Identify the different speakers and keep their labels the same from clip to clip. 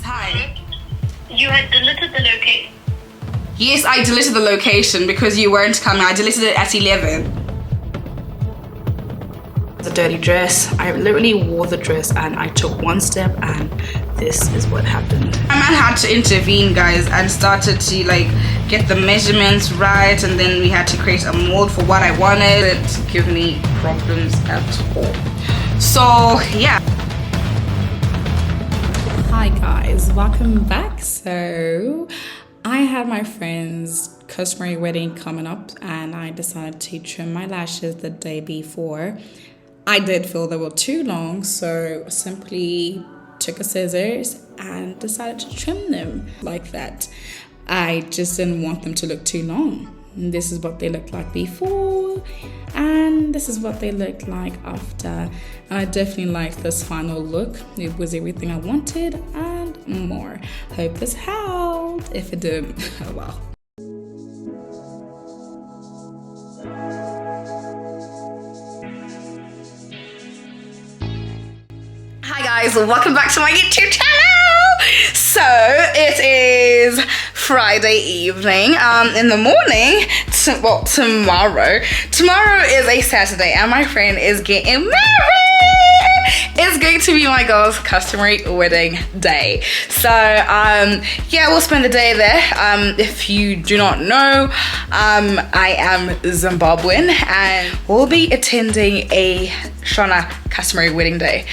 Speaker 1: Hi.
Speaker 2: You had deleted the location.
Speaker 1: Yes, I deleted the location because you weren't coming. I deleted it at 11. The dirty dress. I literally wore the dress and I took one step and this is what happened. My man had to intervene, guys, and started to like get the measurements right, and then we had to create a mold for what I wanted. It didn't give me problems at all. So yeah.
Speaker 3: Hi guys, welcome back. So I had my friend's customary wedding coming up and I decided to trim my lashes the day before. I did feel they were too long, so simply took a scissors and decided to trim them like that. I just didn't want them to look too long. And this is what they looked like before and this is what they looked like after. I definitely liked this final look. It was everything I wanted and more. Hope this helped. If it didn't, oh well.
Speaker 1: Hi guys, welcome back to my YouTube channel. So it is Friday evening, in the morning, tomorrow is a Saturday and my friend is getting married. It's going to be my girl's customary wedding day. So yeah, we'll spend the day there. If you do not know, I am Zimbabwean and we'll be attending a Shona customary wedding day.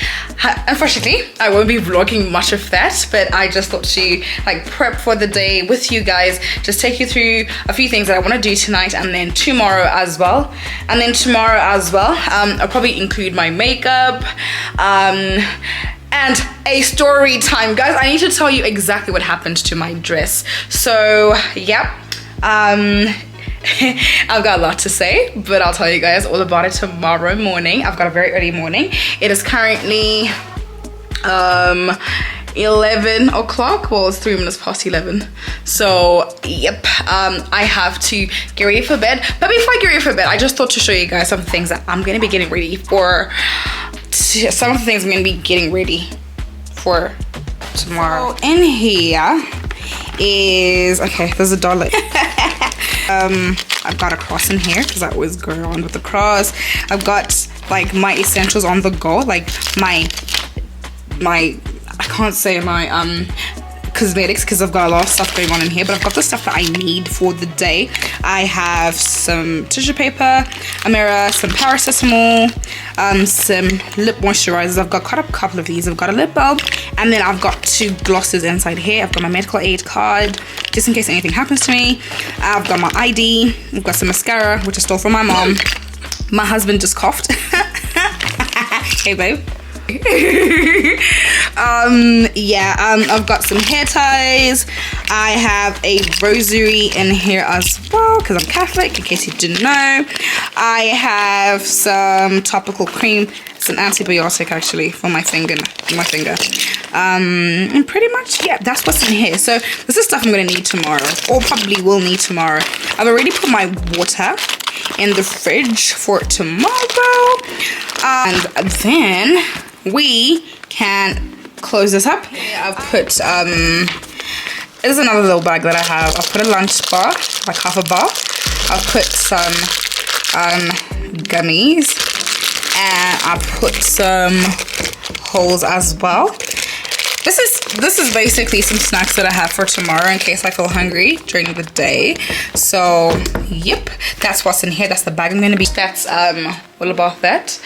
Speaker 1: Unfortunately, I won't be vlogging much of that, but I just thought to like prep for the day with you guys, just take you through a few things that I want to do tonight and then tomorrow as well. I'll probably include my makeup and a story time. Guys, I need to tell you exactly what happened to my dress. So yeah, I've got a lot to say, but I'll tell you guys all about it tomorrow morning. I've got a very early morning. It is currently 11 o'clock. Well, it's 3 minutes past 11. So yep, I have to get ready for bed. But before I get ready for bed, I just thought to show you guys some things that I'm gonna be getting ready for. Some of the things I'm gonna be getting ready for tomorrow. So in here is, okay, there's a dollar. I've got a cross in here because I always go around with the cross. I've got like my essentials on the go, like my I can't say my cosmetics because I've got a lot of stuff going on in here, but I've got the stuff that I need for the day. I have some tissue paper, a mirror, some paracetamol, some lip moisturizers. I've got quite a couple of these. I've got a lip balm, and then I've got 2 glosses inside here. I've got my medical aid card just in case anything happens to me. I've got my ID. I've got some mascara which I stole from my mom. My husband just coughed. Hey babe. I've got some hair ties. I have a rosary in here as well because I'm Catholic, in case you didn't know. I have some topical cream. It's an antibiotic actually for my finger. And pretty much, yeah, that's what's in here. So this is stuff I'm gonna need tomorrow, or probably will need tomorrow. I've already put my water in the fridge for tomorrow, and then we can close this up. I've put this is another little bag that I have. I've put a lunch bar, like half a bar. I've put some gummies, and I put some holes as well. This is basically some snacks that I have for tomorrow in case I feel hungry during the day. So yep, that's what's in here. That's the bag I'm gonna be. That's all about that.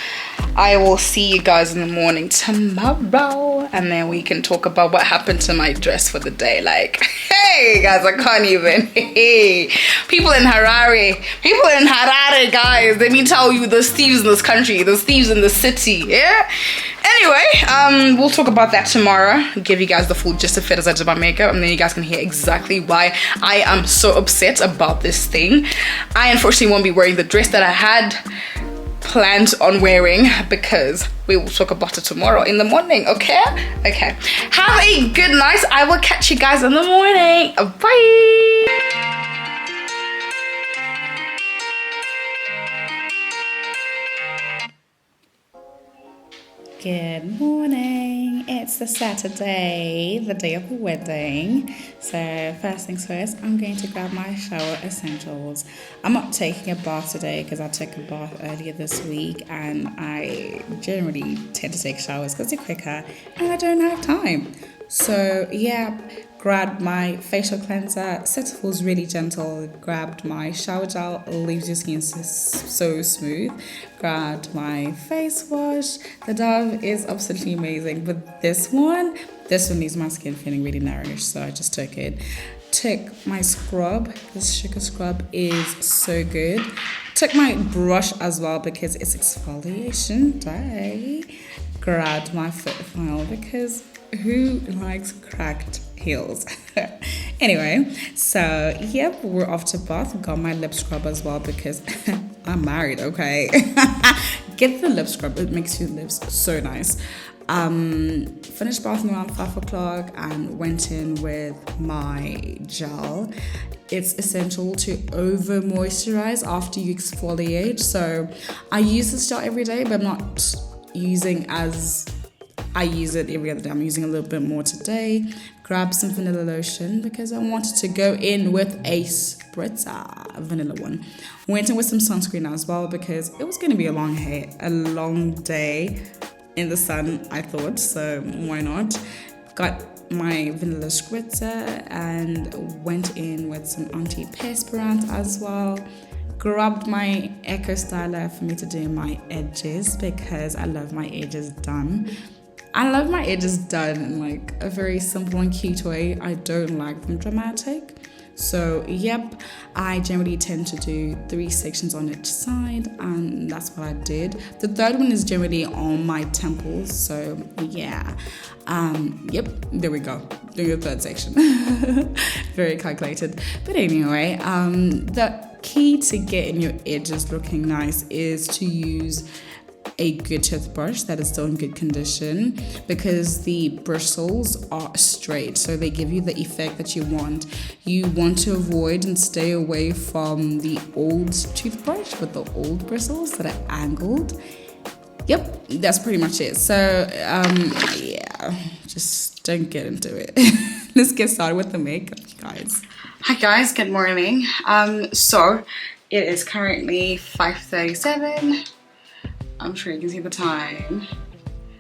Speaker 1: I will see you guys in the morning tomorrow, and then we can talk about what happened to my dress for the day. Like, hey guys, I can't even. Hey, people in Harare, guys, let me tell you, there's thieves in this country, there's thieves in the city. Yeah. Anyway, we'll talk about that tomorrow. Give you guys the full gist of it as I did my makeup, and then you guys can hear exactly why I am so upset about this thing. I unfortunately won't be wearing the dress that I had planned on wearing because we will talk about it tomorrow in the morning. Okay, have a good night. I will catch you guys in the morning. Bye.
Speaker 3: Good morning. It's the Saturday, the day of the wedding. So first things first, I'm going to grab my shower essentials. I'm not taking a bath today because I took a bath earlier this week, and I generally tend to take showers because they're quicker and I don't have time. So yeah, grabbed my facial cleanser. Cetaphil's really gentle. Grabbed my shower gel, leaves your skin so smooth. Grabbed my face wash. The Dove is absolutely amazing, but this one leaves my skin feeling really nourished, so I just took it. Took my scrub. This sugar scrub is so good. Took my brush as well because it's exfoliation day. Grabbed my foot file because who likes cracked heels? Anyway, so yep, we're off to bath. Got my lip scrub as well because I'm married, okay? Get the lip scrub, it makes your lips so nice. Finished bathing around 5 o'clock and went in with my gel. It's essential to over moisturize after you exfoliate. So I use this gel every day, but I'm not using as I use it every other day. I'm using a little bit more today. Grab some vanilla lotion because I wanted to go in with a spritzer, a vanilla one. Went in with some sunscreen as well because it was going to be a long day in the sun, I thought, so why not? Got my vanilla spritzer and went in with some antiperspirant as well. Grabbed my Echo Styler for me to do my edges because I love my edges done. I love my edges done in like a very simple and cute way. I don't like them dramatic. So yep, I generally tend to do 3 sections on each side, and that's what I did. The third one is generally on my temples, so yeah. Yep, there we go, doing the third section. Very calculated. But anyway, the key to getting your edges looking nice is to use a good toothbrush that is still in good condition because the bristles are straight, so they give you the effect that you want. You want to avoid and stay away from the old toothbrush with the old bristles that are angled. Yep, that's pretty much it. So yeah, just don't get into it. Let's get started with the makeup, you guys. Hi guys, good morning. So it is currently 5:37. I'm sure you can see the time.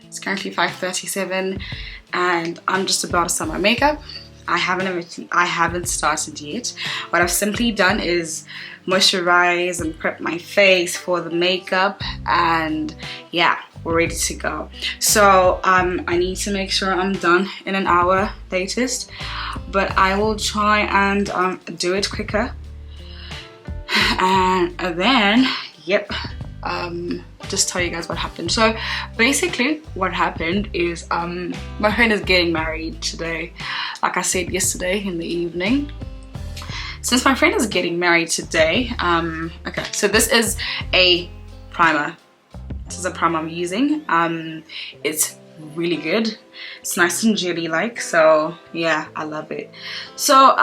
Speaker 3: It's currently 5:37 and I'm just about to start my makeup. I haven't started yet. What I've simply done is moisturize and prep my face for the makeup, and yeah, we're ready to go. So I need to make sure I'm done in an hour latest, but I will try and do it quicker. And then, yep, just tell you guys what happened. So basically what happened is my friend is getting married today, like I said yesterday in the evening. Since my friend is getting married today, okay, so this is a primer. This is a primer I'm using. It's really good. It's nice and jelly like, so yeah, I love it. So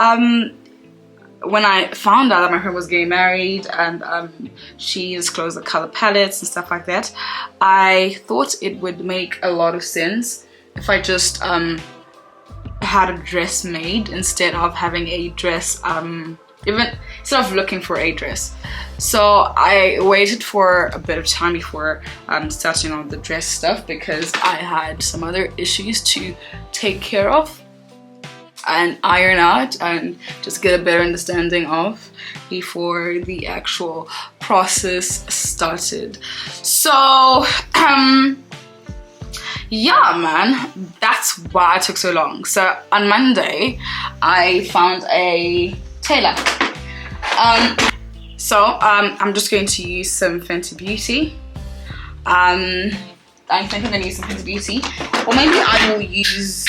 Speaker 3: when I found out that my friend was getting married and she disclosed the color palettes and stuff like that, I thought it would make a lot of sense if I just had a dress made instead of having a dress, instead of looking for a dress. So I waited for a bit of time before starting on the dress stuff because I had some other issues to take care of and iron out and just get a better understanding of before the actual process started. So yeah, man, that's why it took so long. So on Monday I found a tailor. I'm just going to use some Fenty Beauty. I think I'm going to use some Fenty Beauty, or maybe I will use,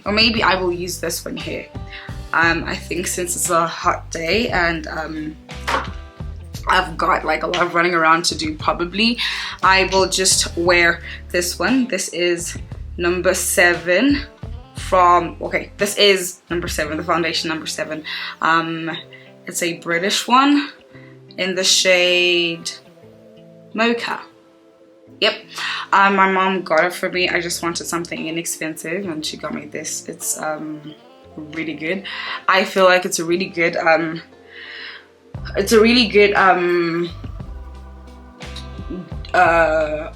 Speaker 3: or maybe I will use this one here. I think since it's a hot day and I've got like a lot of running around to do, probably I will just wear this one. This is number 7 from, okay, this is number 7, the foundation number 7. It's a British one in the shade Mocha.
Speaker 1: Yep, my mom got it for me. I just wanted something inexpensive and she got me this. It's really good. I feel like it's a really good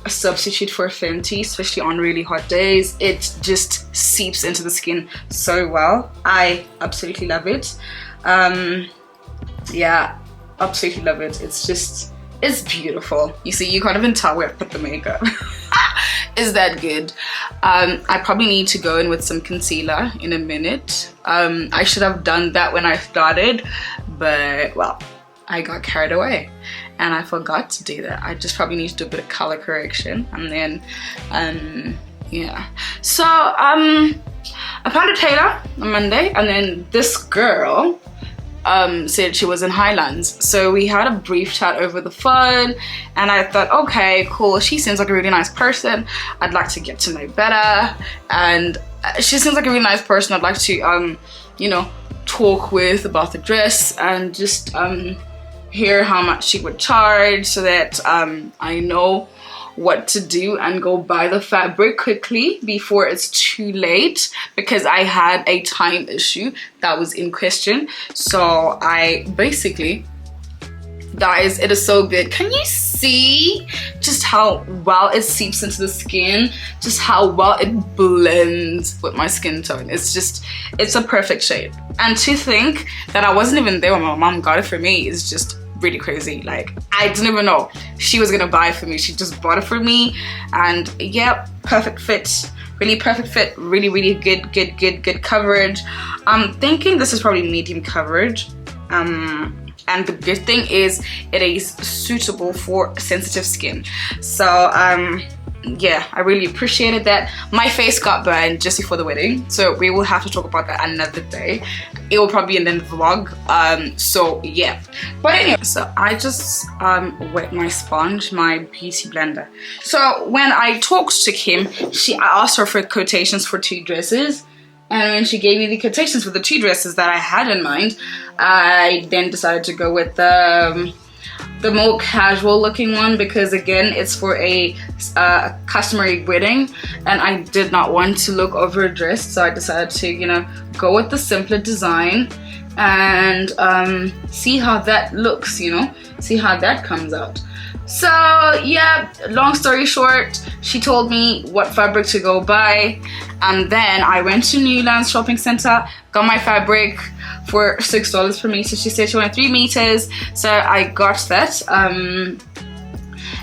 Speaker 1: substitute for Fenty, especially on really hot days. It just seeps into the skin so well. I absolutely love it. Yeah, absolutely love it. It's beautiful. You see, you can't even tell where I put the makeup. Is that good? I probably need to go in with some concealer in a minute. I should have done that when I started, but well, I got carried away and I forgot to do that. I just probably need to do a bit of color correction, and then yeah. So I found a tailor on Monday, and then this girl said she was in Highlands, so we had a brief chat over the phone, and I thought, okay, cool, she seems like a really nice person. I'd like to get to know better, and she seems like a really nice person. I'd like to you know, talk with about the dress and just hear how much she would charge, so that I know what to do and go buy the fabric quickly before it's too late, because I had a time issue that was in question. So I basically, guys, it is so good. Can you see just how well it seeps into the skin, just how well it blends with my skin tone? It's a perfect shade. And to think that I wasn't even there when my mom got it for me is just really crazy. Like, I didn't even know she was gonna buy it for me. She just bought it for me, and yeah, perfect fit, really perfect fit, really good coverage. I'm thinking this is probably medium coverage, and the good thing is it is suitable for sensitive skin. So yeah, I really appreciated that. My face got burned just before the wedding, so we will have to talk about that another day. It will probably be in the vlog. So yeah, but anyway, so I just wet my sponge, my beauty blender. So when I talked to Kim, I asked her for quotations for 2 dresses, and when she gave me the quotations for the 2 dresses that I had in mind, I then decided to go with the more casual looking one, because again, it's for a customary wedding, and I did not want to look overdressed, so I decided to, you know, go with the simpler design and see how that looks, you know, see how that comes out. So yeah, long story short, she told me what fabric to go buy, and then I went to Newlands shopping center, got my fabric for $6 per meter. She said she wanted 3 meters, so I got that.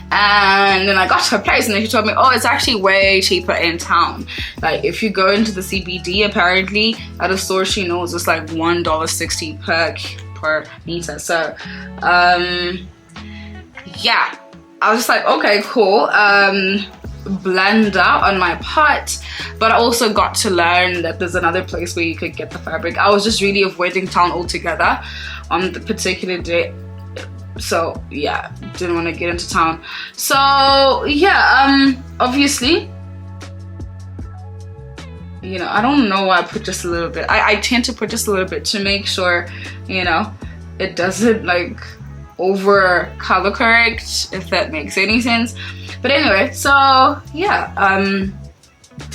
Speaker 1: And then I got to her place, and then she told me, oh, it's actually way cheaper in town. Like, if you go into the CBD, apparently at a store she knows, it's like $1.60 per meter. So yeah, I was just like, okay, cool. Blender on my part, but I also got to learn that there's another place where you could get the fabric. I was just really avoiding town altogether on the particular day, so yeah, didn't want to get into town. So yeah, obviously, you know, I don't know why I put just a little bit. I tend to put just a little bit to make sure, you know, it doesn't like over color correct, if that makes any sense. But anyway, so yeah,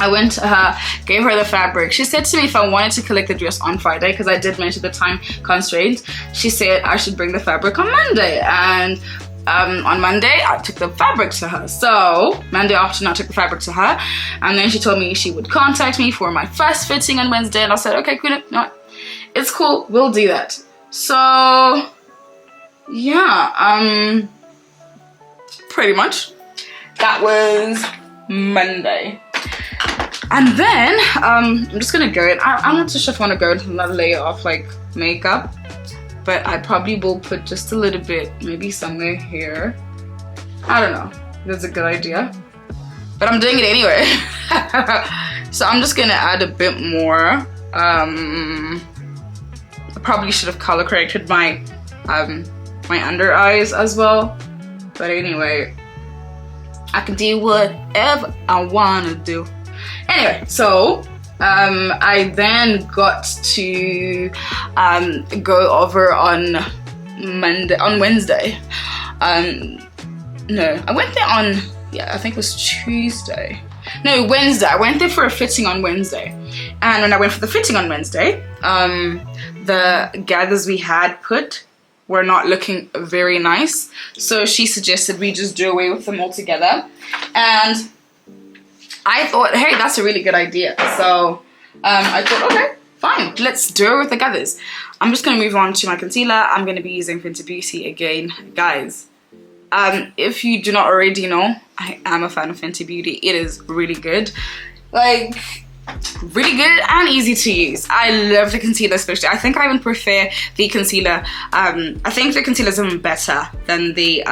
Speaker 1: I went to her, gave her the fabric. She said to me if I wanted to collect the dress on Friday, because I did mention the time constraint, she said I should bring the fabric on Monday. And on Monday I took the fabric to her. So Monday afternoon I took the fabric to her, and then she told me she would contact me for my first fitting on Wednesday, and I said, okay, cool, no, it's cool, we'll do that. So yeah, pretty much that was Monday. And then I'm just gonna go in. I'm not too sure if I want to go into another layer of like makeup, but I probably will put just a little bit, maybe somewhere here. I don't know, that's a good idea, but I'm doing it anyway. So I'm just gonna add a bit more. I probably should have color corrected my my under eyes as well, but anyway, I can do whatever I wanna do. Anyway, so I then got to go over on Wednesday. No, I went there on yeah, I think it was Tuesday. No, Wednesday. I went there for a fitting on Wednesday. And when I went for the fitting on Wednesday, the gathers we had put were not looking very nice. So she suggested we just do away with them altogether. And I thought, hey, that's a really good idea. So I thought, okay, fine, let's do it with the gathers. I'm just going to move on to my concealer. I'm going to be using Fenty Beauty again. Guys, if you do not already know, I am a fan of Fenty Beauty. It is really good. Like, really good and easy to use. I love the concealer especially. I think I even prefer the concealer. I think the concealer is even better than the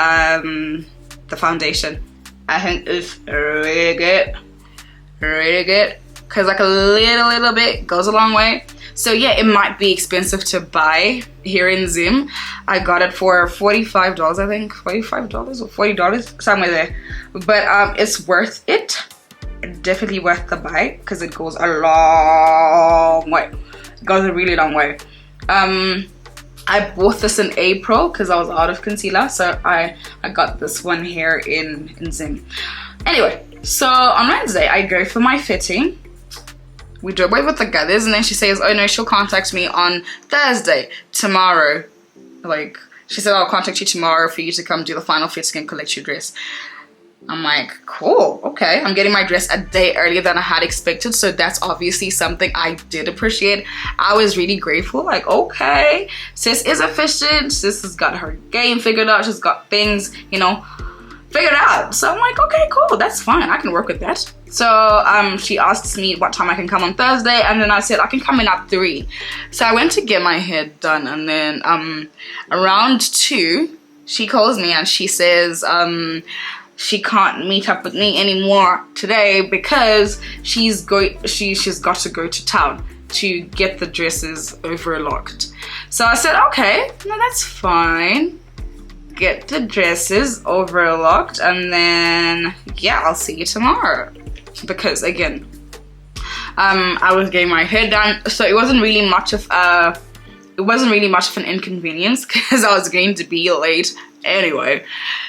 Speaker 1: foundation. I think it's really good. Really good. Because like a little bit goes a long way. So yeah, it might be expensive to buy here in Zim. I got it for $45, I think. $45 or $40, somewhere there. But it's worth it. Definitely worth the buy because it goes a long way. It goes a really long way. I bought this in April because I was out of concealer. So I got this one here in Zim. Anyway, so on Wednesday, I go for my fitting. We do away with the gathers, and then she says, oh no, she'll contact me on Thursday, tomorrow. Like, she said, I'll contact you tomorrow for you to come do the final fitting and collect your dress. I'm like, cool, okay. I'm getting my dress a day earlier than I had expected, so that's obviously something I did appreciate. I was really grateful, like, okay, sis is efficient, sis has got her game figured out, she's got things, you know, figured out. So I'm like, okay, cool, that's fine, I can work with that. So she asks me what time I can come on Thursday, and then I said I can come in at 3. So I went to get my hair done, and then around 2 she calls me and she says she can't meet up with me anymore today because she's got to go to town to get the dresses overlocked. So I said, okay, no, that's fine. Get the dresses overlocked, and then yeah, I'll see you tomorrow. Because again, I was getting my hair done, so it wasn't really much of an inconvenience because I was going to be late anyway.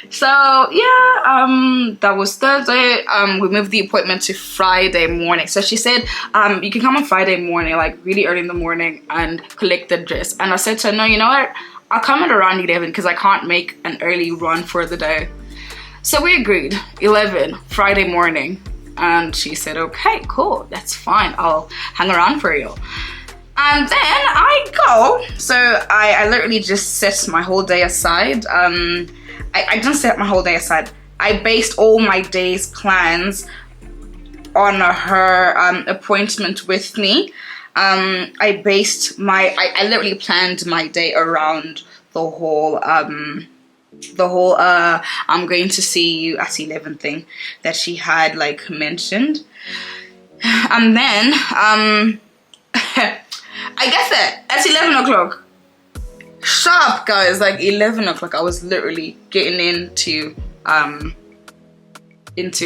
Speaker 1: So yeah, that was Thursday. We moved the appointment to Friday morning. So she said, you can come on Friday morning, like really early in the morning, and collect the dress. And I said to her, no, you know what? I'll come at around 11 because I can't make an early run for the day. So we agreed, 11, Friday morning. And she said, okay, cool, that's fine. I'll hang around for you. And then I go. So I literally just set my whole day aside. I didn't set my whole day aside. I based all my day's plans on her appointment with me. I literally planned my day around the whole I'm going to see you at 11 thing that she had like mentioned. And then I guess that at 11 o'clock sharp, guys, like 11 o'clock, I was literally getting into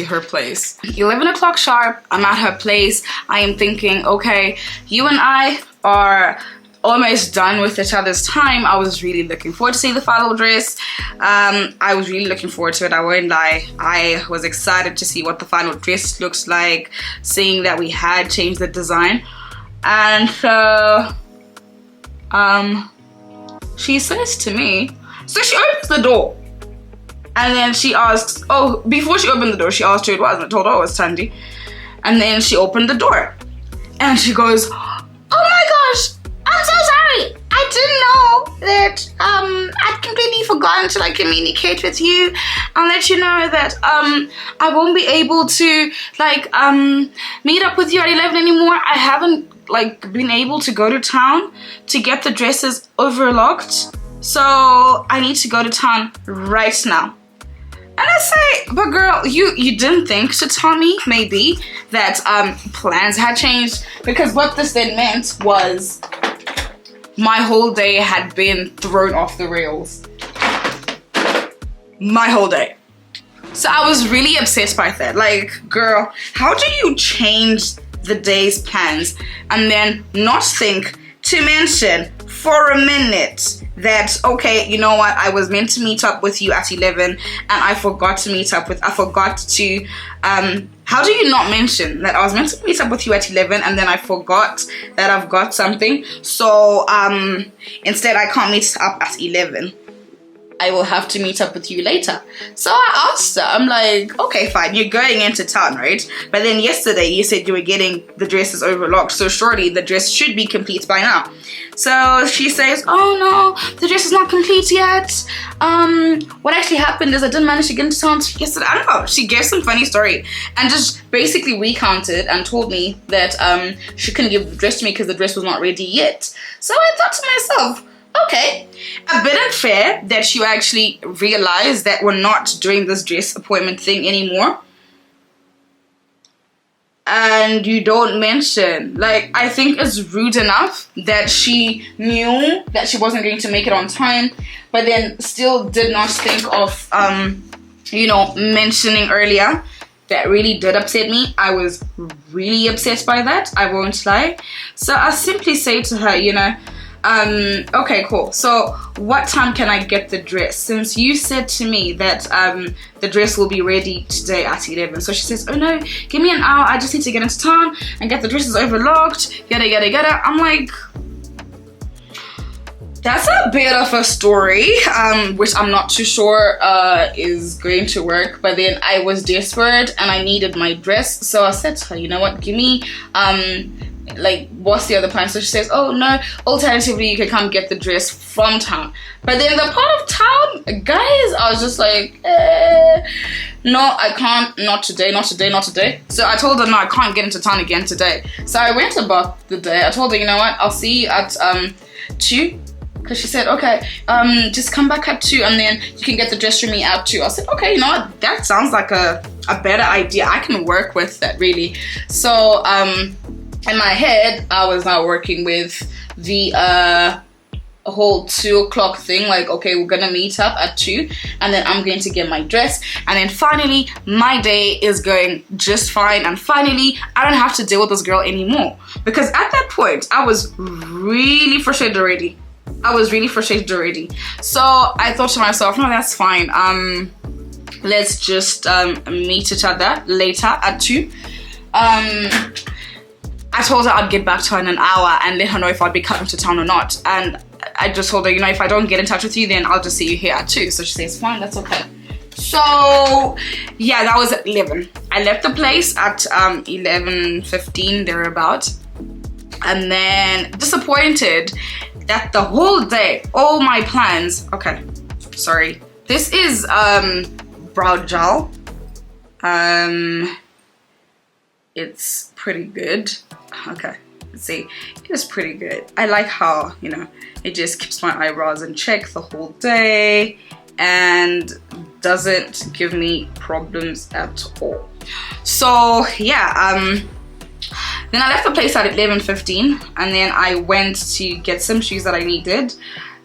Speaker 1: her place. 11 o'clock sharp, I'm at her place. I am thinking, okay, you and I are almost done with each other's time. I was really looking forward to see the final dress. I was really looking forward to it, I won't lie. I was excited to see what the final dress looks like, seeing that we had changed the design. And so she says to me, so she opens the door, and then she asks, oh, before she opened the door, she asked who it was, and I told her it was Thandi. And then she opened the door, and she goes, oh my gosh, I'm so sorry. I didn't know that I'd completely forgotten to like communicate with you and let you know that I won't be able to like meet up with you at 11 anymore. I haven't like been able to go to town to get the dresses overlocked, so I need to go to town right now. And I say, but girl, you didn't think to tell me maybe that plans had changed? Because what this then meant was my whole day had been thrown off the rails. My whole day. So I was really upset by that. Like, girl, how do you change the day's plans and then not think to mention for a minute that, okay, you know what, I was meant to meet up with you at 11 and I forgot to how do you not mention that I was meant to meet up with you at 11 and then I forgot that I've got something, so instead I can't meet up at 11. I will have to meet up with you later. So I asked her, I'm like, okay, fine, you're going into town, right? But then yesterday you said you were getting the dresses overlocked, so surely the dress should be complete by now. So she says, oh no, the dress is not complete yet. What actually happened is I didn't manage to get into town yesterday. I don't know, she gave some funny story and just basically recounted and told me that she couldn't give the dress to me because the dress was not ready yet. So I thought to myself, okay, a bit unfair that you actually realize that we're not doing this dress appointment thing anymore. And you don't mention. Like, I think it's rude enough that she knew that she wasn't going to make it on time, but then still did not think of, mentioning earlier. That really did upset me. I was really upset by that, I won't lie. So I simply say to her, okay, cool. So what time can I get the dress? Since you said to me that the dress will be ready today at 11. So she says, oh no, give me an hour. I just need to get into town and get the dresses overlocked. Yada, yada, yada. I'm like, that's a bit of a story, which I'm not too sure is going to work. But then I was desperate and I needed my dress. So I said to her, you know what, give me, what's the other plan? So she says, oh no, alternatively you can come get the dress from town. But then the part of town, guys, I was just like, no, I can't, not today. So I told her, no, I can't get into town again today. So I went about the day. I told her, you know what, I'll see you at 2. Because she said, okay, just come back at 2 and then you can get the dress from me at 2. I said, okay, you know what, that sounds like a better idea. I can work with that, really. So in my head, I was now working with the whole 2 o'clock thing. Like, okay, we're gonna meet up at 2 and then I'm going to get my dress. And then finally, my day is going just fine. And finally, I don't have to deal with this girl anymore. Because at that point, I was really frustrated already. So I thought to myself, no, that's fine. Let's just meet each other later at 2. I told her I'd get back to her in an hour and let her know if I'd be coming to town or not. And I just told her, if I don't get in touch with you, then I'll just see you here at 2. So she says, fine, that's okay. So yeah, that was at 11. I left the place at 11:15, thereabout. And then disappointed that the whole day, all my plans, okay, sorry. This is brow gel. It's pretty good. Okay, let's see. It is pretty good. I like how, it just keeps my eyebrows in check the whole day and doesn't give me problems at all. So yeah, then I left the place at 11:15 and then I went to get some shoes that I needed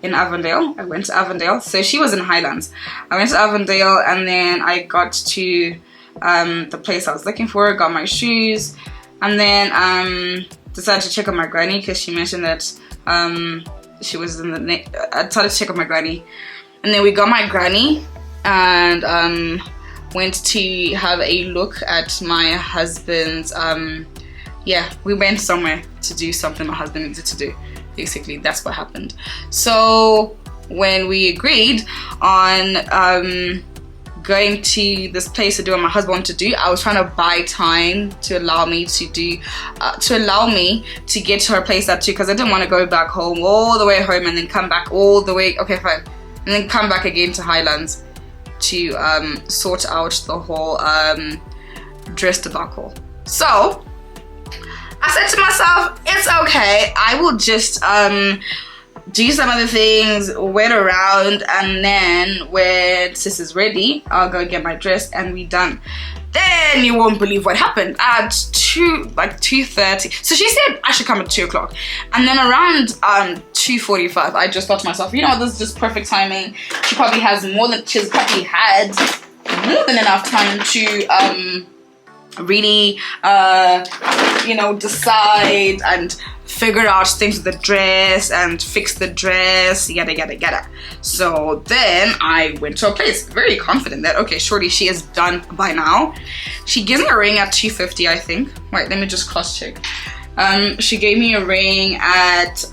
Speaker 1: in Avondale. I went to Avondale. So she was in Highlands. I went to Avondale and then I got to the place I was looking for, got my shoes, and then decided to check on my granny because she mentioned that she was in the I decided to check on my granny, and then we got my granny and went to have a look at my husband's we went somewhere to do something my husband needed to do. Basically, that's what happened. So when we agreed on going to this place to do what my husband wanted to do, I was trying to buy time to allow me to get to her place at 2 because I didn't want to go back home all the way home and then come back all the way, okay fine, and then come back again to Highlands to sort out the whole dress debacle. So I said to myself, it's okay, I will just do some other things, wait around, and then when sis is ready, I'll go get my dress and we done. Then you won't believe what happened at 2:30. So she said I should come at 2 o'clock, and then around 2:45, I just thought to myself, this is just perfect timing. She's probably had more than enough time to really decide and figure out things with the dress and fix the dress, yada yada yada. So then I went to a place very confident that, okay, shorty, she is done by now. She gives me a ring at 250, I think. Wait, let me just cross check. She gave me a ring at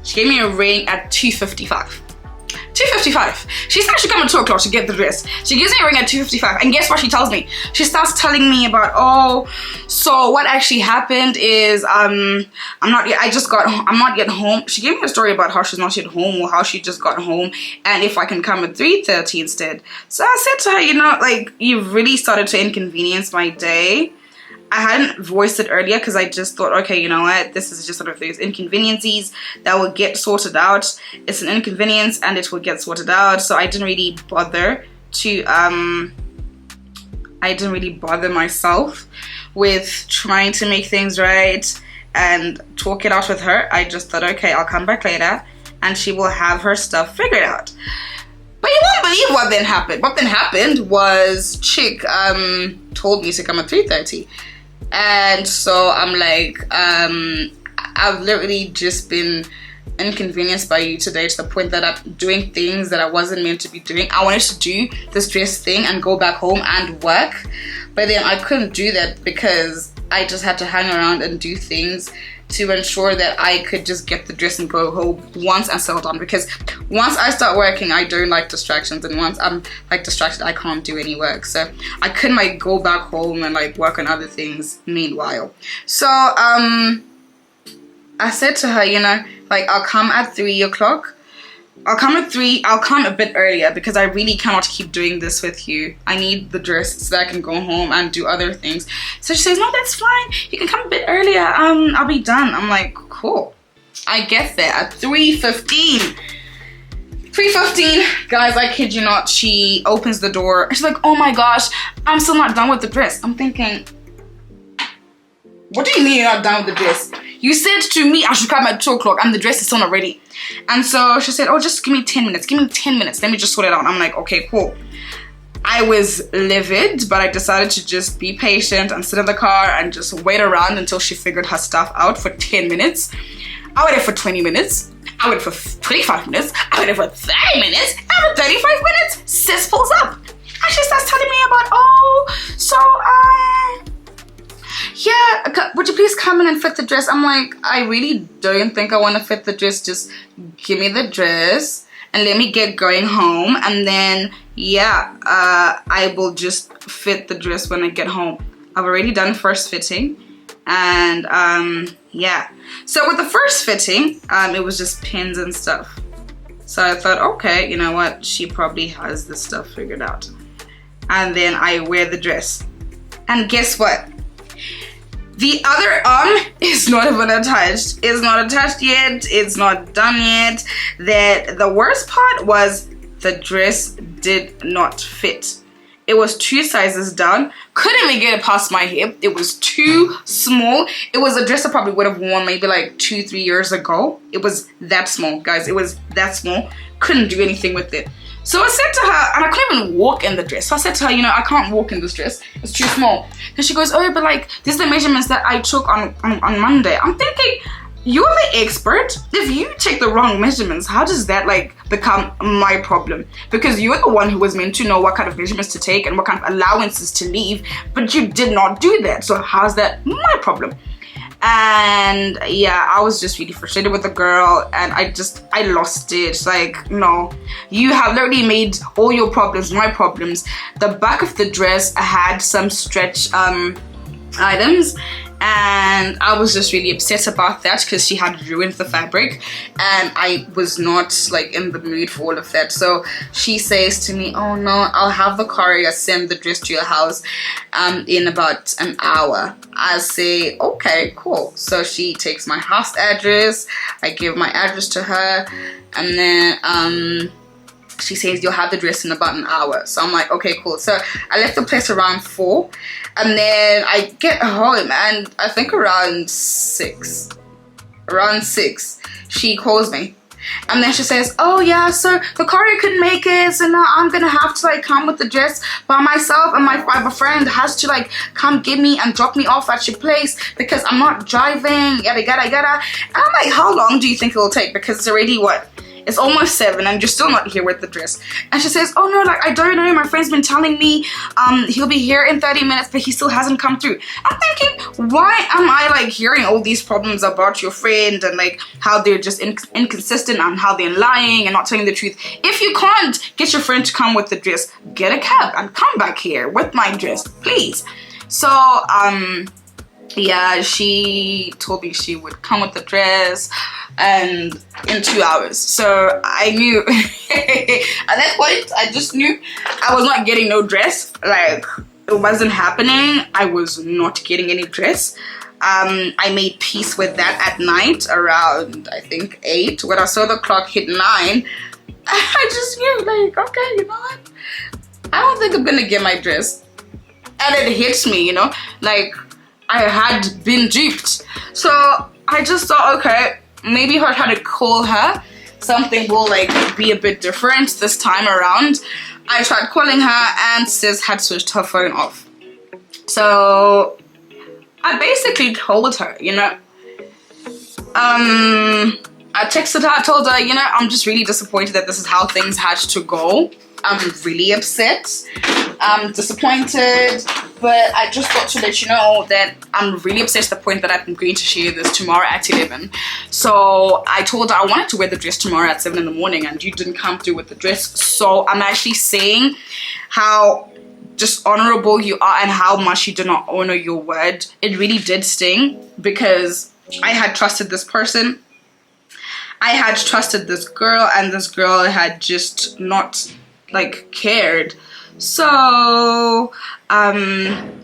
Speaker 1: 255. 255. She said she come at 2 o'clock to get the dress. She gives me a ring at 255, and guess what she tells me? She starts telling me about, so what actually happened is I'm not yet home. She gave me a story about how she's not yet home, or how she just got home, and if I can come at 3:30 instead. So I said to her, you've really started to inconvenience my day. I hadn't voiced it earlier because I just thought, okay, you know what, this is just sort of these inconveniences that will get sorted out. It's an inconvenience and it will get sorted out. So I didn't really bother myself with trying to make things right and talk it out with her. I just thought, okay, I'll come back later and she will have her stuff figured out. But you won't believe what then happened. What then happened was Chick told me to come at 3:30. And so I'm like, I've literally just been inconvenienced by you today to the point that I'm doing things that I wasn't meant to be doing. I wanted to do this dress thing and go back home and work, but then I couldn't do that because I just had to hang around and do things to ensure that I could just get the dress and go home once and settle down, because once I start working, I don't like distractions, and once I'm like distracted, I can't do any work. So I couldn't like go back home and like work on other things meanwhile. So I said to her, I'll come at 3 o'clock. I'll come at 3. I'll come a bit earlier because I really cannot keep doing this with you. I need the dress so that I can go home and do other things. So she says, no, that's fine. You can come a bit earlier. I'll be done. I'm like, cool. I get there at 3:15. 3:15, guys, I kid you not. She opens the door. She's like, oh my gosh, I'm still not done with the dress. I'm thinking, what do you mean you're not done with the dress? You said to me I should come at 2 o'clock and the dress is still not ready. And so she said, oh, just give me 10 minutes. Give me 10 minutes. Let me just sort it out. I'm like, okay, cool. I was livid, but I decided to just be patient and sit in the car and just wait around until she figured her stuff out for 10 minutes. I waited for 20 minutes. I waited for 25 minutes. I waited for 30 minutes. And for 35 minutes, sis pulls up. And she starts telling me about, yeah, would you please come in and fit the dress? I'm like, I really don't think I want to fit the dress. Just give me the dress and let me get going home. And then, yeah, I will just fit the dress when I get home. I've already done first fitting. And, yeah. So with the first fitting, it was just pins and stuff. So I thought, okay, you know what? She probably has this stuff figured out. And then I wear the dress. And guess what? The other arm is not even attached. It's not attached yet. It's not done yet. The worst part was the dress did not fit. It was 2 sizes down. Couldn't even get it past my hip. It was too small. It was a dress I probably would have worn maybe like 2-3 years ago. It was that small, guys. It was that small. Couldn't do anything with it. So I said to her, and I couldn't even walk in the dress. So I said to her, I can't walk in this dress. It's too small. And she goes, oh, but like, these are the measurements that I took on Monday. I'm thinking, you're the expert. If you take the wrong measurements, how does that like become my problem? Because you're the one who was meant to know what kind of measurements to take and what kind of allowances to leave, but you did not do that. So how's that my problem? And yeah, I was just really frustrated with the girl, and I lost it. Like, no, you have literally made all your problems my problems. The back of the dress had some stretch items, and I was just really upset about that because she had ruined the fabric, and I was not like in the mood for all of that. So she says to me, oh no, I'll have the courier send the dress to your house in about an hour. I say, okay, cool. So she takes my house address. I give my address to her, and then she says you'll have the dress in about an hour. So I'm like, okay, cool. So I left the place around 4, and then I get home, and I think around 6, she calls me And then she says, oh yeah, so the courier couldn't make it, so now I'm gonna have to like come with the dress by myself, and my friend has to like come get me and drop me off at your place because I'm not driving, yada yada yada. And I'm like, how long do you think it will take? Because it's already what? It's almost 7 and you're still not here with the dress. And she says, oh no, like I don't know, my friend's been telling me he'll be here in 30 minutes, but he still hasn't come through. I'm thinking, why am I like hearing all these problems about your friend and like how they're just inconsistent and how they're lying and not telling the truth? If you can't get your friend to come with the dress, get a cab and come back here with my dress, please. So yeah, she told me she would come with the dress and in 2 hours. So I knew at that point, I just knew I was not getting no dress. Like, it wasn't happening. I was not getting any dress. I made peace with that at night around, I think 8. When I saw the clock hit 9, I just knew, like, okay, you know what, I don't think I'm gonna get my dress. And it hits me, you know, like I had been duped. So I just thought, okay, maybe I had to call her. Something will like be a bit different this time around. I tried calling her and sis had switched her phone off. So I basically told her, you know, I texted her, I told her, you know, I'm just really disappointed that this is how things had to go. I'm really upset. I'm disappointed, but I just thought to let you know that I'm really upset to the point that I'm going to share this tomorrow at 11. So I told her I wanted to wear the dress tomorrow at 7 in the morning and you didn't come through with the dress. So I'm actually saying how dishonorable you are and how much you did not honor your word. It really did sting because I had trusted this person. I had trusted this girl and this girl had just not like cared. So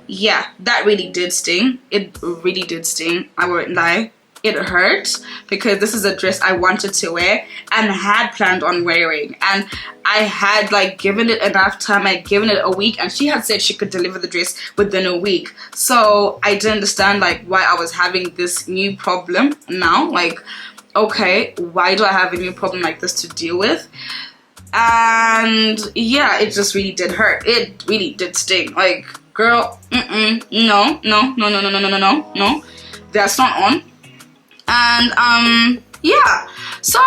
Speaker 1: yeah, that really did sting. It really did sting. I won't lie. It hurt because this is a dress I wanted to wear and had planned on wearing, and I had like given it enough time. I had given it a week and she had said she could deliver the dress within a week. So I didn't understand like why I was having this new problem now. Like, okay, why do I have a new problem like this to deal with? And yeah, it just really did hurt. It really did sting. Like, girl, no, that's not on. And yeah, so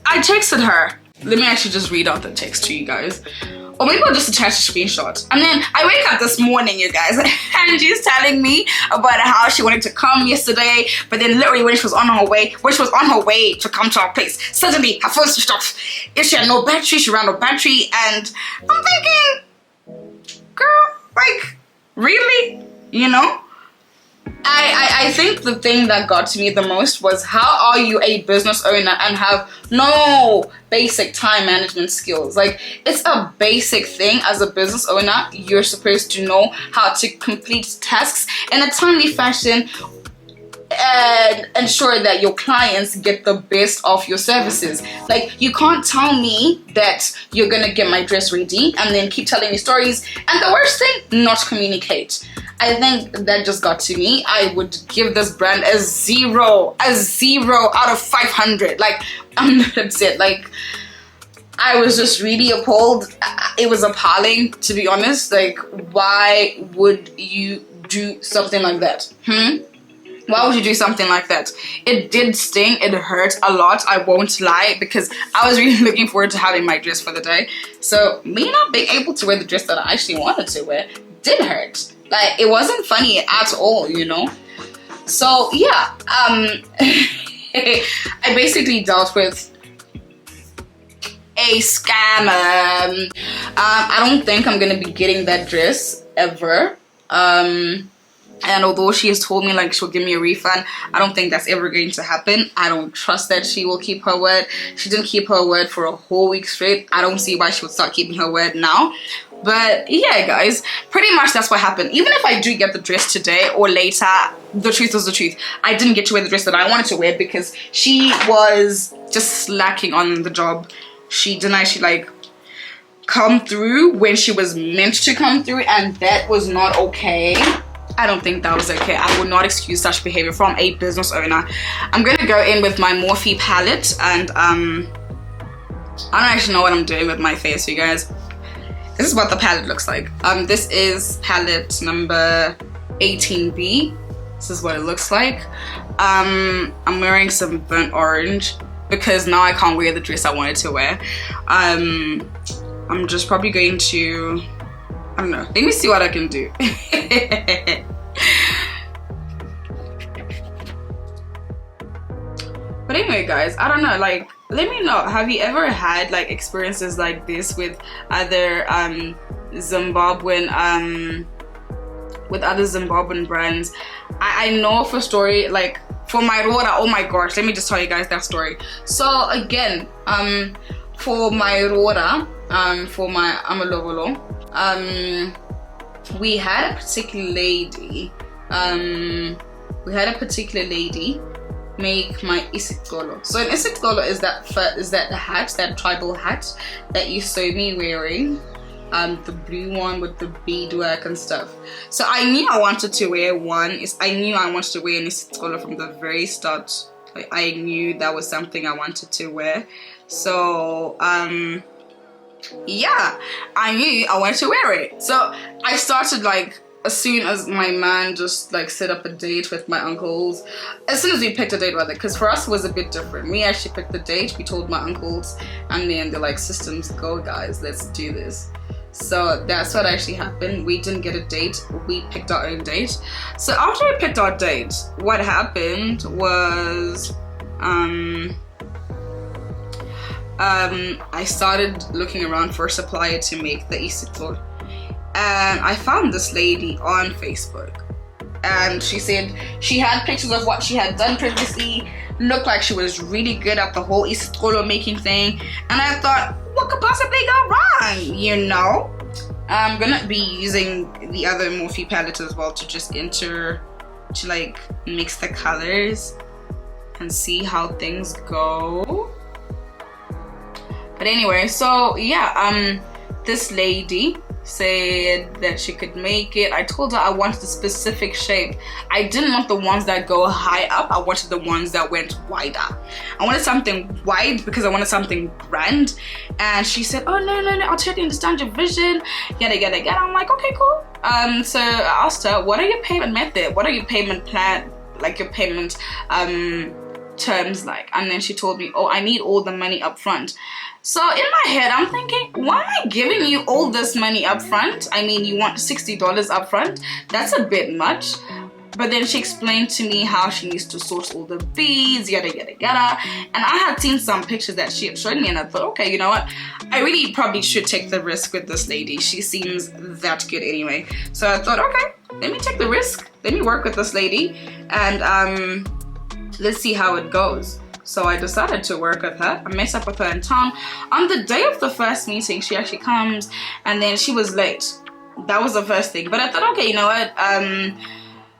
Speaker 1: I texted her. Let me actually just read out the text to you guys, or maybe I'll just attach a screenshot. And then I wake up this morning, you guys, and she's telling me about how she wanted to come yesterday, but then literally when she was on her way to come to our place, suddenly her phone switched off. If she had no battery, she ran out of battery, and I'm thinking, girl, like, really? You know? I think the thing that got to me the most was, how are you a business owner and have no basic time management skills? Like, it's a basic thing as a business owner. You're supposed to know how to complete tasks in a timely fashion and ensure that your clients get the best of your services. Like, you can't tell me that you're gonna get my dress ready and then keep telling me stories, and the worst thing, not communicate. I think that just got to me. I would give this brand a 0 out of 500. Like, I'm not upset. Like, I was just really appalled. It was appalling, to be honest. Like, why would you do something like that? Why would you do something like that? It did sting. It hurt a lot. I won't lie, because I was really looking forward to having my dress for the day. So me not being able to wear the dress that I actually wanted to wear did hurt. Like, it wasn't funny at all, you know? So yeah, I basically dealt with a scam. I don't think I'm gonna be getting that dress ever. And although she has told me like she'll give me a refund, I don't think that's ever going to happen. I don't trust that she will keep her word. She didn't keep her word for a whole week straight. I don't see why she would start keeping her word now. But yeah, guys, pretty much that's what happened. Even if I do get the dress today or later, the truth is the truth. I didn't get to wear the dress that I wanted to wear because she was just slacking on the job. She didn't actually like come through when she was meant to come through, and that was not okay. I don't think that was okay. I would not excuse such behavior from a business owner. I'm gonna go in with my Morphe palette, and I don't actually know what I'm doing with my face, you guys. This is what the palette looks like. This is palette number 18B. This is what it looks like. I'm wearing some burnt orange because now I can't wear the dress I wanted to wear. I'm just probably going to, I don't know, let me see what I can do. But anyway, guys, I don't know, like, let me know, have you ever had like experiences like this with other Zimbabwean brands? I know for story, like for my Rora, oh my gosh, let me just tell you guys that story. So again, for my Rora, for my Amalovolo, we had a particular lady, make my isitkolo. So an isitkolo is that hat, that tribal hat that you saw me wearing, the blue one with the beadwork and stuff. So I knew I wanted to wear one. I knew I wanted to wear an isitkolo from the very start. Like, I knew that was something I wanted to wear. So yeah, I knew I wanted to wear it. So I started, like, as soon as my man just like set up a date with my uncles, as soon as we picked a date with it, because for us it was a bit different. We actually picked the date, we told my uncles, and then they're like, systems go guys, let's do this. So that's what actually happened. We didn't get a date, we picked our own date. So after we picked our date, what happened was I started looking around for a supplier to make the isitor. And I found this lady on Facebook, and she said she had pictures of what she had done previously, looked like she was really good at the whole isitkolo making thing, and I thought, what could possibly go wrong, you know? I'm gonna be using the other Morphe palette as well to just like mix the colors and see how things go. But anyway, so yeah, this lady said that she could make it. I told her I wanted a specific shape. I didn't want the ones that go high up. I wanted the ones that went wider. I wanted something wide because I wanted something grand. And she said, oh no, I'll totally understand your vision, yada yada yada. I'm like, okay, cool. So I asked her, what are your payment method? What are your payment plan, like your payment terms like? And then she told me, oh, I need all the money up front. So in my head, I'm thinking, why am I giving you all this money up front? I mean, you want $60 up front? That's a bit much. But then she explained to me how she needs to source all the beads, yada yada yada. And I had seen some pictures that she had showed me, and I thought, okay, you know what? I really probably should take the risk with this lady. She seems that good anyway. So I thought, okay, let me take the risk. Let me work with this lady, and let's see how it goes. So I decided to work with her. I met up with her in town. On the day of the first meeting, she actually comes, and then she was late. That was the first thing. But I thought, okay, you know what?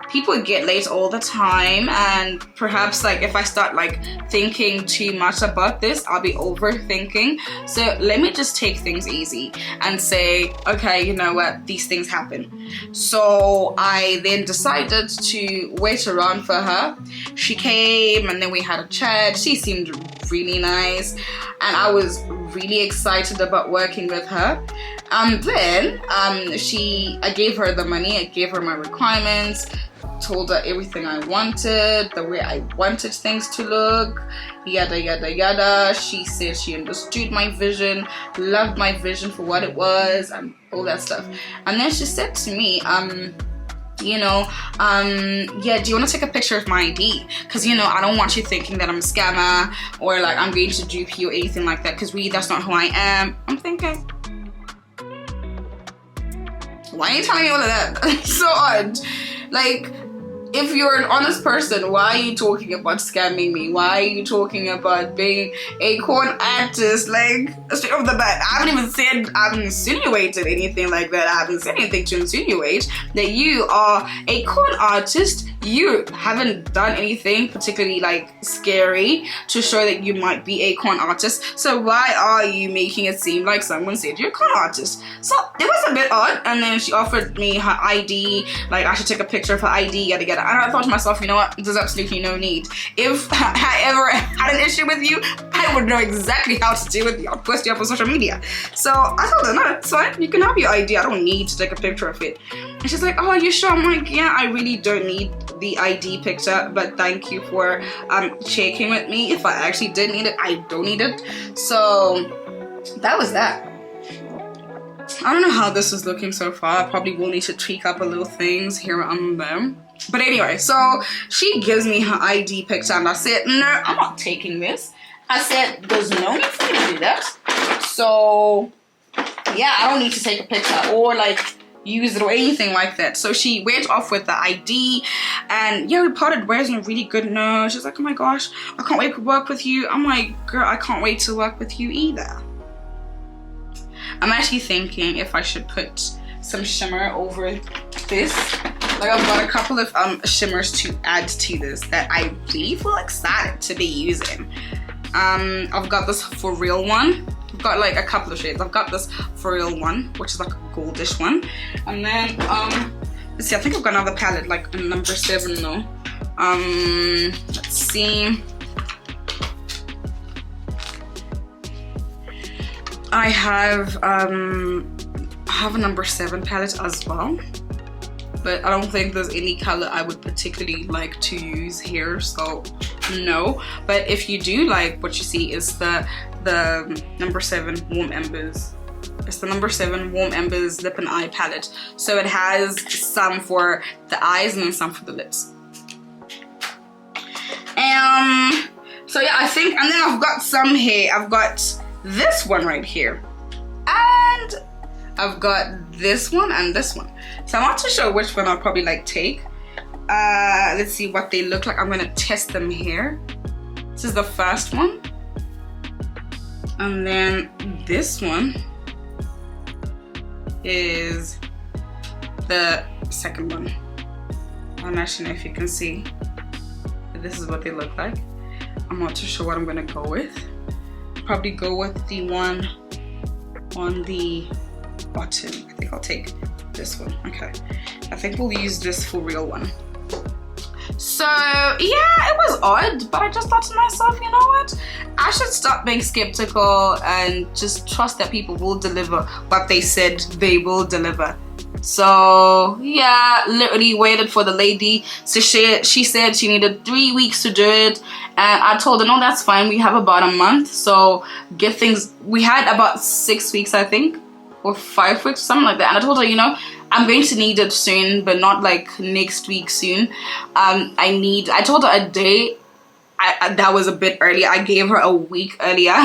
Speaker 1: People get late all the time, and perhaps like if I start like thinking too much about this, I'll be overthinking. So let me just take things easy and say, okay, you know what, these things happen. So I then decided to wait around for her. She came, and then we had a chat. She seemed really nice, and I was really excited about working with her. Then I gave her the money, I gave her my requirements, told her everything I wanted, the way I wanted things to look, yada yada yada. She said she understood my vision, loved my vision for what it was, and all that stuff. And then she said to me, yeah, do you want to take a picture of my ID? Because, you know, I don't want you thinking that I'm a scammer or like I'm going to dupe you or anything like that, because really that's not who I am. I'm thinking, why are you telling me all of that? It's so odd. Like, if you're an honest person, why are you talking about scamming me? Why are you talking about being a con artist? Like, straight off the bat, I haven't insinuated anything like that. I haven't said anything to insinuate that you are a con artist. you haven't done anything particularly like scary to show that you might be a con artist. So why are you making it seem like someone said you're a con artist? So it was a bit odd. And then she offered me her ID, like I should take a picture of her ID, yada yada. And I thought to myself, you know what, there's absolutely no need. If I ever had an issue with you, I would know exactly how to deal with you. I'll post you up on social media. So I told her, no, it's fine, you can have your ID, I don't need to take a picture of it. And she's like, oh, are you sure? I'm like, yeah, I really don't need the ID picture, but thank you for checking with me. If I actually did need it, I don't need it. So that was that. I don't know how this is looking so far. I probably will need to tweak up a little things here and there. But anyway, so she gives me her ID picture and I said, no, I'm not taking this. I said, there's no need for me to do that. So yeah, I don't need to take a picture or like use it or anything like that. So she went off with the ID and yeah, we parted ways on a really good note. She's like, oh my gosh, I can't wait to work with you. I'm like, girl, I can't wait to work with you either. I'm actually thinking if I should put some shimmer over this. Like I've got a couple of shimmers to add to this that I really feel excited to be using. I've got this For Real one. I've got like a couple of shades. I've got this For Real one, which is like a goldish one. And then, let's see, I think I've got another palette, like a number 7 though. Let's see. I have a number 7 palette as well. But I don't think there's any color I would particularly like to use here, so no. But if you do like what you see is the number 7 Warm Embers. It's the number 7 Warm Embers Lip and Eye palette. So it has some for the eyes and then some for the lips. So yeah, I think, and then I've got some here. I've got this one right here. And I've got this one and this one. So I'm not too sure which one I'll probably like take. Let's see what they look like. I'm gonna test them here. This is the first one. And then this one is the second one. I don't actually know if you can see, but this is what they look like. I'm not too sure what I'm gonna go with. Probably go with the one on the bottom. I think I'll take this one. Okay, I think we'll use this For Real one. So yeah, it was odd, but I just thought to myself, you know what, I should stop being skeptical and just trust that people will deliver what they said they will deliver. So yeah, literally waited for the lady. So she said she needed 3 weeks to do it, and I told her, no, that's fine, we have about a month, so get things. We had about 6 weeks, I think, or 5 weeks, something like that. And I told her, you know, I'm going to need it soon, but not like next week soon. I told her a day. That was a bit early. I gave her a week earlier.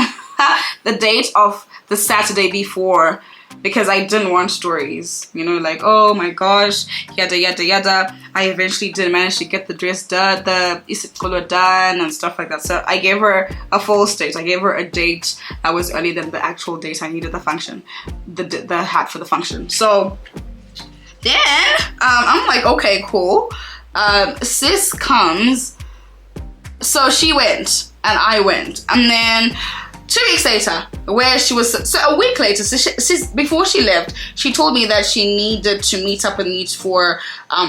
Speaker 1: The date of the Saturday before, because I didn't want stories, you know, like, oh my gosh, yada yada yada. I eventually did manage to get the dress done, the isikolo done and stuff like that. So I gave her a false date. I gave her a date that was earlier than the actual date I needed the function, the hat for the function. So then I'm like, okay, cool. Sis comes. So she went and I went, and then 2 weeks later, where she was, so a week later, so before she left, she told me that she needed to meet up and meet for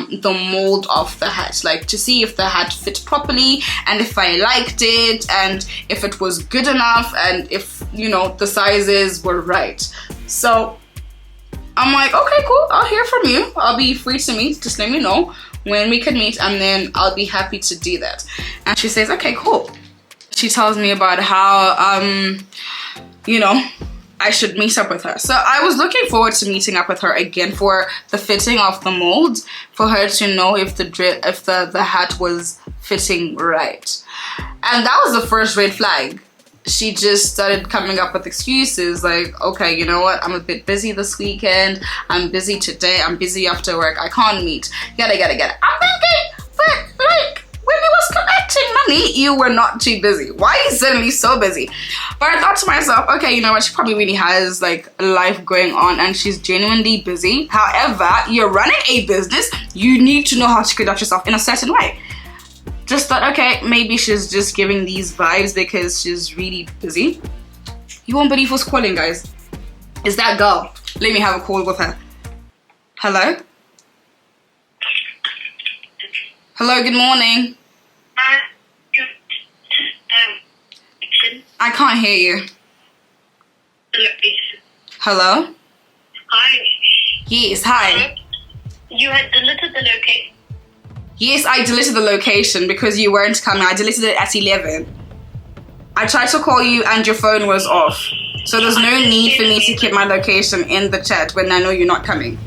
Speaker 1: the mold of the hat, like to see if the hat fit properly and if I liked it and if it was good enough and if, you know, the sizes were right. So I'm like, okay, cool, I'll hear from you. I'll be free to meet, just let me know when we can meet and then I'll be happy to do that. And she says, okay, cool. She tells me about how, you know, I should meet up with her. So I was looking forward to meeting up with her again for the fitting of the mold, for her to know if the hat was fitting right. And that was the first red flag. She just started coming up with excuses like, okay, you know what, I'm a bit busy this weekend, I'm busy today, I'm busy after work, I can't meet, yada yada yada. I'm thinking, but like, we're you was collecting money, you were not too busy. Why are you suddenly so busy? But I thought to myself, okay, you know what, she probably really has like life going on and she's genuinely busy. However, you're running a business, you need to know how to conduct yourself in a certain way. Just thought, okay, maybe she's just giving these vibes because she's really busy. You won't believe who's calling, guys. It's that girl. Let me have a call with her. Hello? Hello, good morning. I can't hear you. Hello?
Speaker 2: Hi.
Speaker 1: Yes, hi.
Speaker 2: You had deleted the location.
Speaker 1: Yes, I deleted the location because you weren't coming. I deleted it at 11. I tried to call you and your phone was off. So there's no need for me to keep my location in the chat when I know you're not coming.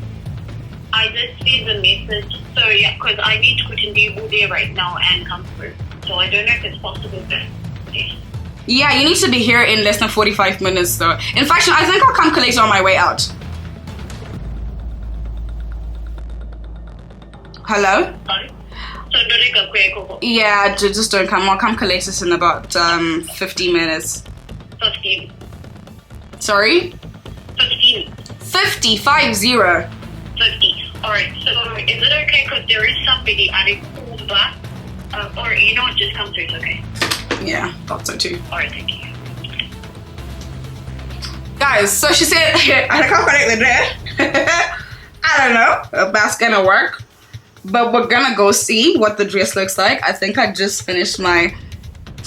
Speaker 2: I did see the message. So yeah, because I need to put in the order right now and come through. So I don't know if it's possible.
Speaker 1: Yeah, you need to be here in less than 45 minutes though. In fact, I think I'll come collect on my way out. Hello?
Speaker 2: Sorry? So don't you go quick?
Speaker 1: Yeah, just don't come. I'll come collect it in about 15 minutes.
Speaker 2: 15.
Speaker 1: Sorry?
Speaker 2: 15.
Speaker 1: 50.
Speaker 2: 50. Alright, so is it okay because there is somebody and it called back? Or you know what, just come through, it's okay.
Speaker 1: Yeah, thought so too.
Speaker 2: Alright, thank you.
Speaker 1: Guys, so she said, I can't connect the dress. I don't know if that's gonna work. But we're gonna go see what the dress looks like. I think I just finished my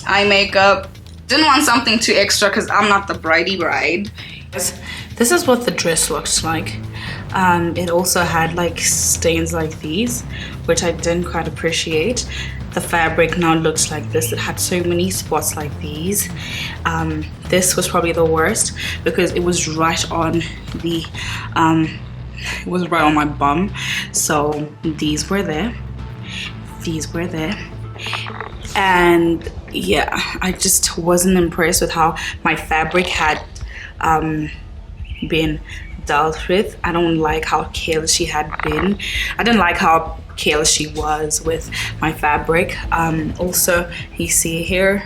Speaker 1: eye makeup. Didn't want something too extra because I'm not the bridey bride. This is what the dress looks like. It also had like stains like these, which I didn't quite appreciate. The fabric now looks like this. It had so many spots like these. This was probably the worst because it was right on the it was right on my bum. So these were there, and yeah, I just wasn't impressed with how my fabric had been dealt with. I don't like how careless she had been. I didn't like how careless she was with my fabric. Also, you see here,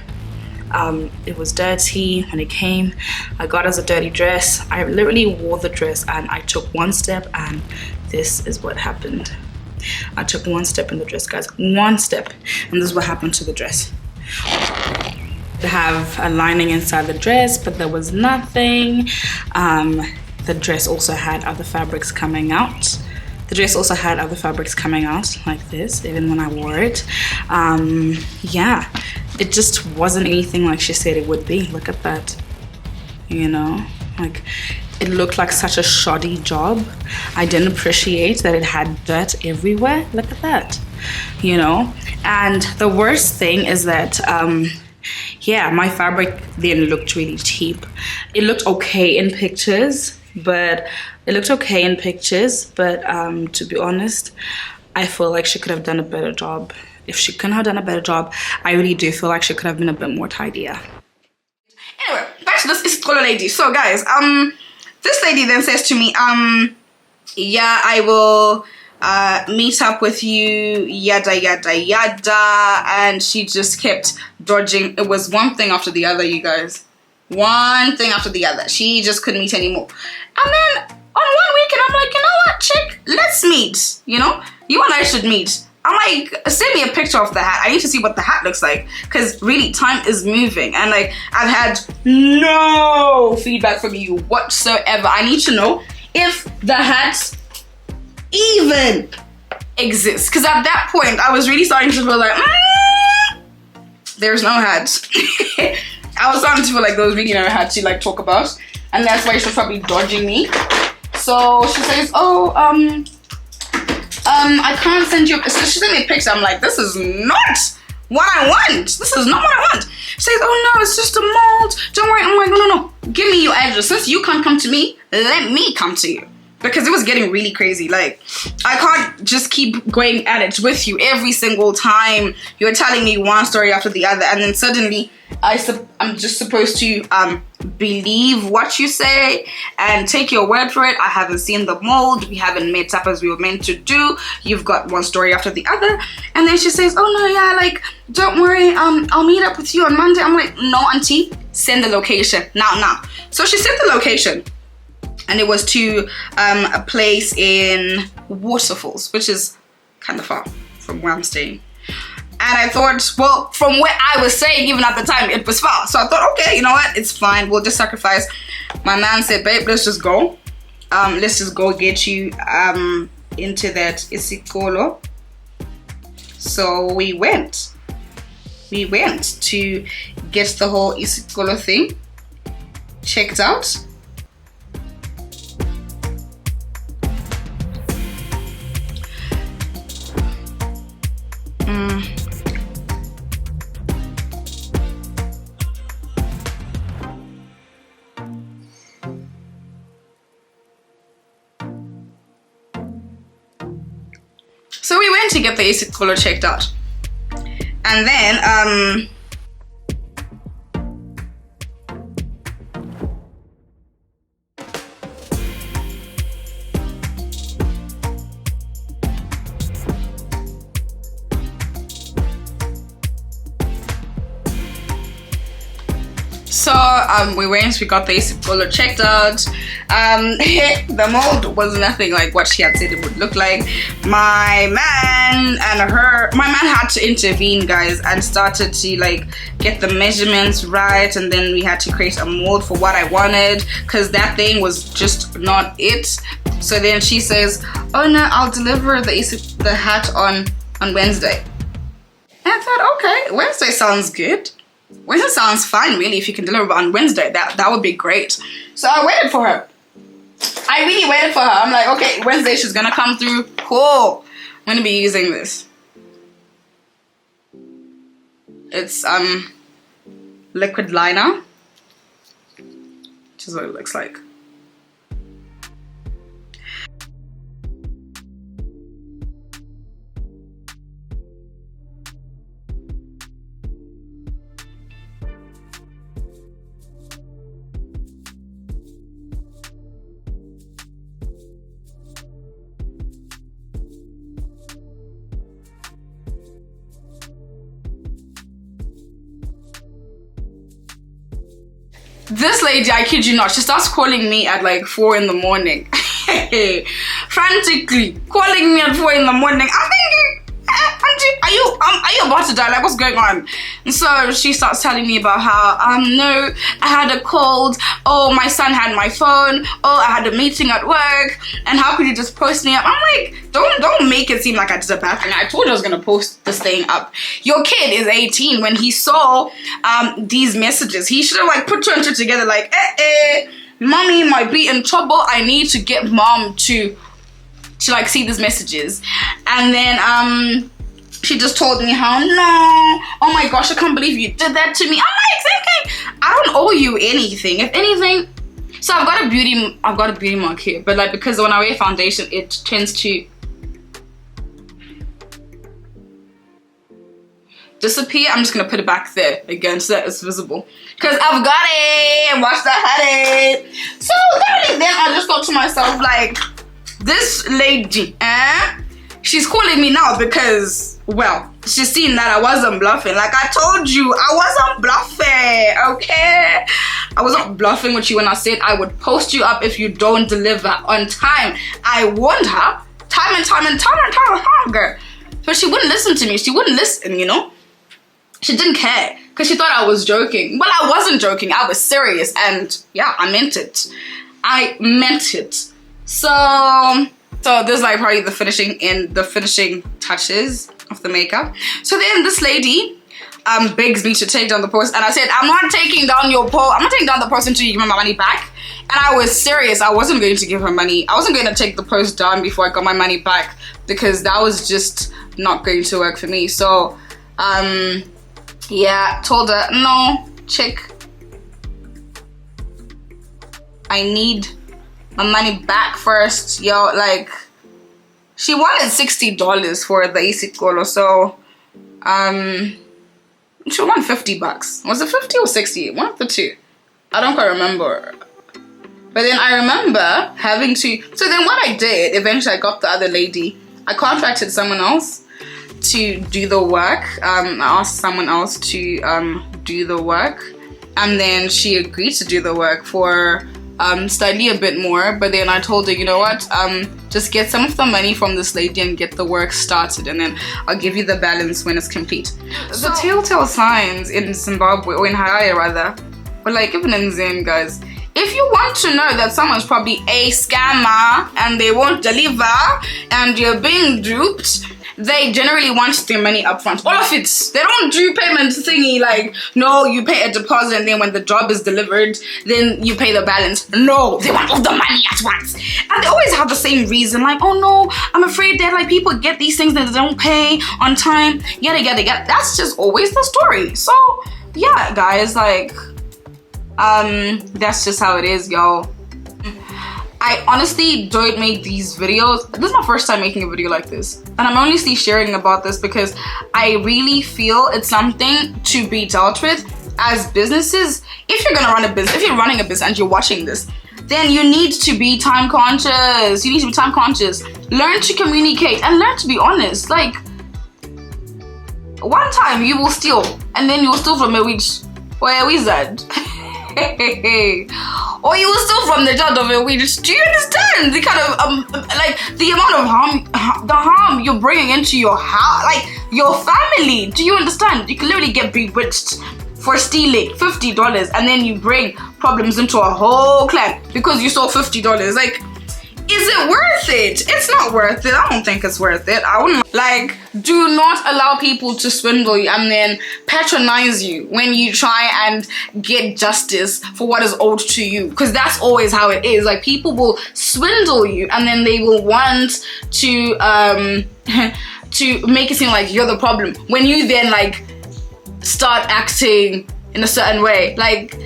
Speaker 1: it was dirty when it came. I got it as a dirty dress. I literally wore the dress and I took one step and this is what happened. I took one step in the dress, guys, one step, and this is what happened to the dress. To have a lining inside the dress, but there was nothing. The dress also had other fabrics coming out. The dress also had other fabrics coming out like this, even when I wore it. Yeah, it just wasn't anything like she said it would be. Look at that, you know, like it looked like such a shoddy job. I didn't appreciate that it had dirt everywhere. Look at that, you know. And the worst thing is that yeah, my fabric then looked really cheap. It looked okay in pictures, but to be honest, I feel like she could have done a better job. If she couldn't have done a better job, I really do feel like she could have been a bit more tidier. Anyway, back to this Isikolo lady. So guys, this lady then says to me, yeah, I will meet up with you, yada yada yada, and she just kept dodging. It was one thing after the other, you guys. One thing after the other. She just couldn't meet anymore. And then on one weekend, I'm like, you know what, chick, let's meet. You know, you and I should meet. I'm like, send me a picture of the hat. I need to see what the hat looks like, because really time is moving and like I've had no feedback from you whatsoever. I need to know if the hat even exists, because at that point I was really starting to feel like there's no hat. I was starting to feel like there was really no hat to like talk about, and that's why she was probably dodging me. So she says, oh, I can't send you. So she sent me a picture. I'm like, this is not what I want. This is not what I want. She says, oh no, it's just a mold. Don't worry. I'm like, no. Give me your address. Since you can't come to me, let me come to you. Because it was getting really crazy. Like, I can't just keep going at it with you every single time. You're telling me one story after the other, and then suddenly I'm just supposed to believe what you say and take your word for it. I haven't seen the mold. We haven't met up as we were meant to do. You've got one story after the other. And then she says, oh no, yeah, like, don't worry, I'll meet up with you on Monday. I'm like, no, auntie, send the location now. So she sent the location, and it was to a place in Waterfalls, which is kind of far from where I'm staying. And I thought, well, from where I was staying, even at the time, it was far. So I thought, okay, you know what? It's fine. We'll just sacrifice. My man said, babe, let's just go. Let's just go get you into that isikolo. So we went. We went to get the whole isikolo thing checked out. So we went to get the AC color checked out, and then we went, we got the AC color checked out. The mold was nothing like what she had said it would look like. My man had to intervene, guys, and started to like get the measurements right, and then we had to create a mold for what I wanted, because that thing was just not it. So then she says, oh no, I'll deliver the hat on Wednesday. And I thought, okay, Wednesday sounds good. Wednesday sounds fine, really. If you can deliver on Wednesday, that would be great. So I waited for her. I really waited for her. I'm like, okay, Wednesday she's gonna come through. Cool. I'm gonna be using this. It's liquid liner, which is what it looks like. This lady, I kid you not, she starts calling me at like 4 in the morning. Frantically calling me at 4 in the morning. I'm thinking, Auntie, are you about to die? Like, what's going on? And so she starts telling me about how, no, I had a cold. Oh, my son had my phone. Oh, I had a meeting at work. And how could you just post me up? I'm like, don't make it seem like I did a bad thing. I told you I was gonna post this thing up. Your kid is 18. When he saw these messages, he should have like put two and two together, like, mommy might be in trouble. I need to get mom to like see these messages. And then she just told me how, no, oh my gosh, I can't believe you did that to me. I'm like thinking, I don't owe you anything. If anything, so I've got a beauty mark here, but like, because when I wear foundation, it tends to disappear. I'm just gonna put it back there again so that it's visible, because I've got it. Watch that headache. So then I just thought to myself, like, this lady, she's calling me now because, well, she's seen that I wasn't bluffing. Like I told you, I wasn't bluffing, okay? I wasn't bluffing with you when I said I would post you up if you don't deliver on time. I warned her time and time again. But she wouldn't listen to me. She wouldn't listen, you know? She didn't care because she thought I was joking. Well, I wasn't joking. I was serious, and yeah, I meant it. I meant it. So this is like probably the finishing touches of the makeup. So then this lady begs me to take down the post, and I said, I'm not taking down your post. I'm not taking down the post until you give me my money back. And I was serious. I wasn't going to give her money. I wasn't going to take the post down before I got my money back, because that was just not going to work for me. So yeah, told her, no, chick, I need my money back first, yo. Like, she wanted $60 for the AC color, so She won $50. Was it 50 or 60? One of the two. I don't quite remember. But then I remember having to... So then what I did, eventually I got the other lady. I contracted someone else to do the work. I asked someone else to do the work. And then she agreed to do the work for slightly a bit more. But then I told her, you know what? Just get some of the money from this lady and get the work started. And then I'll give you the balance when it's complete. The telltale signs in Zimbabwe, or in Harare rather, or like even in Zen, guys. If you want to know that someone's probably a scammer and they won't deliver and you're being duped, they generally want their money up front. All of it. They don't do payment thingy like, no, you pay a deposit and then when the job is delivered, then you pay the balance. No, they want all the money at once. And they always have the same reason, like, oh no, I'm afraid that like people get these things that they don't pay on time. Yada, yada, yada. That's just always the story. So, yeah, guys, like... that's just how it is, y'all. I honestly don't make these videos. This is my first time making a video like this, and I'm honestly sharing about this because I really feel it's something to be dealt with as businesses. If you're gonna run a business, if you're running a business and you're watching this, then you need to be time conscious. You need to be time conscious. Learn to communicate and learn to be honest. Like, one time you will steal and then you will steal from a witch or a wizard. Or you will steal from the child of a witch. Do you understand the kind of like the amount of harm you're bringing into your house, like your family? Do you understand? You can literally get bewitched for stealing $50 and then you bring problems into a whole clan because you stole $50. Like, is it worth it? It's not worth it. I don't think it's worth it. I wouldn't. Like, do not allow people to swindle you and then patronize you when you try and get justice for what is owed to you. Because that's always how it is. Like, people will swindle you and then they will want to to make it seem like you're the problem when you then like start acting in a certain way. Like,